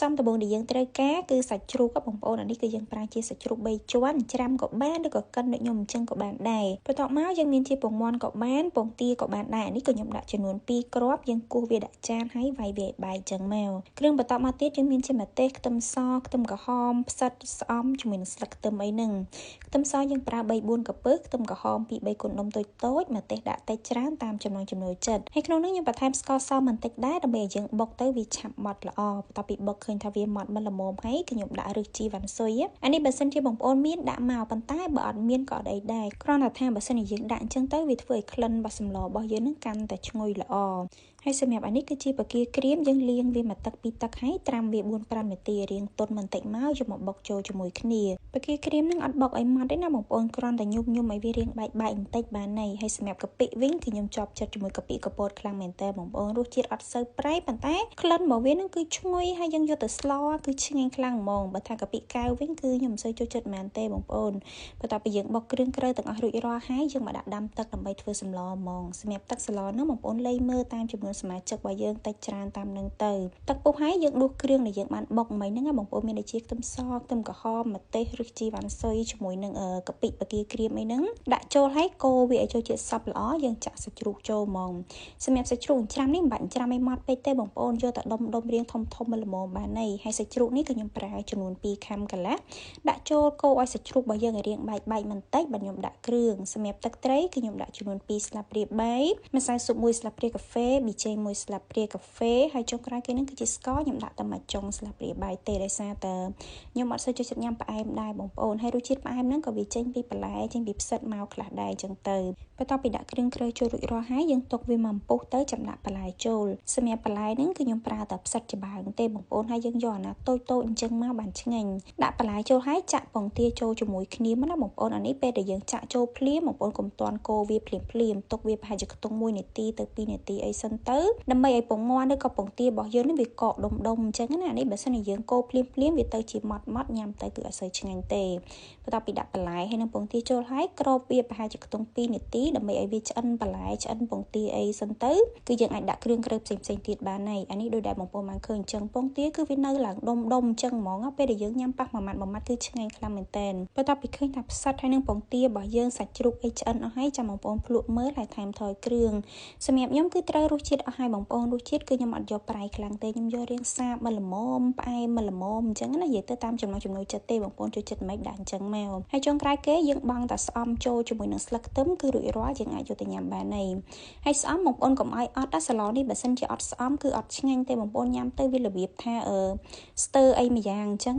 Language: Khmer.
សំដំបូងដែលយើងត្រូវការគឺសាច់ជ្រូកបងប្អូនអានេះគឺយើងប្រើជាសាច់ជ្រូក3ជាន់ច្រាំក៏បានឬក៏កិនដូចខ្ញុំអញ្ចឹងក៏បានដែរបន្ទាប់មកយើងមានជាពងមាន់ក៏បានពងទាក៏បានដែរនេះក៏ខ្ញុំដាក់ចំនួន2គ្រាប់យើងគោះវាដាក់ចានហើយវាយវាឲ្យបែកអញ្ចឹងមកគ្រឿងបន្ទាប់មកទៀតយើងមានជាម្ទេសខ្ទឹមសខ្ទឹមក្រហមផ្សិតស្អំជាមួយនឹងស្លឹកខ្ទឹមអីហ្នឹងខ្ទឹមសយើងប្រើ3-4 ក្រពើខ្ទឹមក្រហម2-3 កូនដុំតូចៗម្ទេសដាក់តិចច្រើនតាមចំណង់ចំណូលចិត្តហើយក្នុងនោះយើងបន្ថែមស្ករសបន្តិចដែរដើម្បីឲ្យយើងបុកទៅវាឆាប់ម៉ត់ល្អបន្ទាប់ពីបុកឃើញថាវាម៉ត់មិនល្មមហើយគឺខ្ញុំដាក់រឹសជីវ៉ាន់ស៊ុយអានេះបើសិនជាបងប្អូនមានដាក់មកប៉ុន្តែបើអត់មានក៏អត់អីដែរគ្រាន់តែថាបើសិនជាយើងដាក់អញ្ចឹងទៅវាធ្វើឲ្យក្លិនរបស់សម្លរបស់យើងនឹងកាន់តែឈ្ងុយល្អហើយសម្រាប់អានេះគឺជាបកាក្រៀមយើងលាងវាមួយទឹកពីរទឹកហើយត្រាំវា4-5 នាទីរៀងទន់បន្តិចមកយកមកបុកចូលជាមួយគ្នាបកាក្រៀមនឹងអត់បុកឲ្យម៉ត់ទេណាបងប្អូនគ្រាន់តែញុំឲ្យវារៀងបែកបន្តិចបានហើយសម្រាប់កាពិវិញគឺខ្ញុំជាប់ចិត្តជាមួយកាពិកពតខ្លាំងមែនតើបងប្អូនរសជាតិអត់សូវប្រៃប៉ុន្តែក្លិនរបស់វានឹងគឺឈ្ងុយហើយយើងយកទៅស្លគឺឆ្ងាញ់ខ្លាំងហ្មងបើថាកាពិកៅវិញគឺខ្ញុំមិនសូវចូលចិត្តមែនទេបងប្អូនបន្ទាប់ពីយើងបុកគ្រឿងក្រូវទាំងអស់រួចរាល់ហើយយើងមកដាក់ដាំទឹកដើម្បីធ្វើសម្លហ្មងសម្រាប់ទឹកស្លនោះបងប្អូនលេខមើលតាមចំនួនសមាជិករបស់យើងតិចច្រើនតាមនឹងទៅទឹកពុះហើយយើងដួសគ្រឿងដែលយើងបានបុកមិញហ្នឹងបងប្អូនមានដូចជាខ្ទឹមសខ្ទឹមក្រហមម្ទេសឬជីវ៉ាន់ស៊ុយជាមួយនឹងកាពិបកាក្រៀមអីហ្នឹងដាក់ចូលហើយកូរវាឲ្យចូលជាតិសព្វល្អយើងចាក់សាច់ជ្រូកចូលហ្មងសម្រាប់សាច់ជ្រូកច្រាំនេះមិនបាច់ច្រាំឲ្យម៉ត់ពេកទេបងប្អូនយកតែដុំរៀងធំល្មមបានហើយសាច់ជ្រូកនេះគឺខ្ញុំប្រើចំនួន2ខាំកន្លះដាក់ចូលកូរឲ្យសាច់ជ្រូករបស់យើងឲ្យរាងបែកបន្តិចបាទខ្ញុំដាក់គ្រឿងសម្រាប់ទឹកត្រីគឺខ្ញុំដាក់ចំនួន2ស្លាបព្រាបាយម្សៅស៊ុប1ស្លាបព្រាកាហ្វេប៊ីចេង1ស្លាបព្រាកាហ្វេហើយចុងក្រោយគេនឹងគឺជាស្ករខ្ញុំដាក់តែមួយចុងស្លាបព្រាបាយទេដោយសារតែខ្ញុំអត់សូវចូលចិត្តញ៉ាំផ្អែមដែរបងប្អូនហើយរសជាតិផ្អែមហ្នឹងក៏វាចេញពីបន្លែចេញពីផ្សិតមកខ្លះដែរអញ្ចឹងទៅបន្ទាប់ពីដាក់គ្រឿងក្រូចចូលរួចរាល់ហើយយើងទុកវាមកពុះទៅចាំដាក់បន្លែចូលសម្រាប់បន្លែហ្នឹងគឺខ្ញុំប្រើតែផ្សិតច្បើងទេបងប្អូនហើយយើងយកអាណាតូចអញ្ចឹងមកបានឆ្ងាញ់ដាក់បន្លែចូលហើយចាក់ពងទាចូលជាមួយគ្នាមកណាបងប្អូនអានេះពេលដែលយើងចាក់ចូលភ្លាមបងប្អូនកុំទាន់កូរវាភ្លាមទុកវាប្រហែលជាខ្ទង់1នាទីទៅ2នាទីអីសិនទៅដើម្បីឲ្យពងមាន់ឬក៏ពងទារបស់យើងនេះវាកកដុំអញ្ចឹងណានេះបើសិនជាយើងកូរភ្លាមវាទៅជាម៉ត់ញ៉ាំទៅគឺអត់សូវឆ្ងាញ់ទេបន្ទាប់ពីដាក់បន្លែហើយនឹងពងទាចូលហើយគ្របវាប្រហែលជាខ្ទង់2នាទីដើម្បីឲ្យវាឆ្អិនបន្លែឆ្អិនពងទាអីសិនទៅគឺយើងអាចដាក់គ្រឿងក្រូចផ្សេងទៀតបានហើយអានេះដូចដែលបងប្អូនបានឃើញអញ្ចឹងពងទាគឺវានៅឡើងដុំអញ្ចឹងហ្មងពេលដែលយើងញ៉ាំប៉ះមួយម៉ាត់គឺឆ្ងាញ់ខ្លាំងមែនតើបន្ទាប់ពីឃើញថាផ្សិតហើយនឹងពងទារបស់យើងសាច់ជ្រូកអីឆ្អិនអស់ហើយចាំបងប្អូនភ្លក់មើលហើយថែមថយគ្រឿងសម្រាប់ខ្ញុំគឺត្រូវរសជាតិអស់ហើយបងប្អូនរសជាតិគឺខ្ញុំអត់យកប្រៃខ្លាំងទេខ្ញុំយករាងសាបមកល្មមផ្អែមមកល្មមអញ្ចឹងណានិយាយទៅតាមចំណង់ចំណូលចិត្តទេបងប្អូនចូលចិត្តមិនដាក់អញ្ចឹងមកហើយចុងក្រោយគេយើងបង់តែស្អំចូលជាមួយនឹងស្លឹកខ្ទឹមគឺរួចរាល់យើងអាចយកទៅញ៉ាំបានហើយស្អំបងប្អូនកុំឲ្យអត់ដល់សាឡននេះបើសិនជាអត់ស្អំគឺអត់ឆ្ងាញ់ទេបងប្អូនញ៉ាំទៅវារបៀបថាស្ទើអីមួយយ៉ាងអញ្ចឹង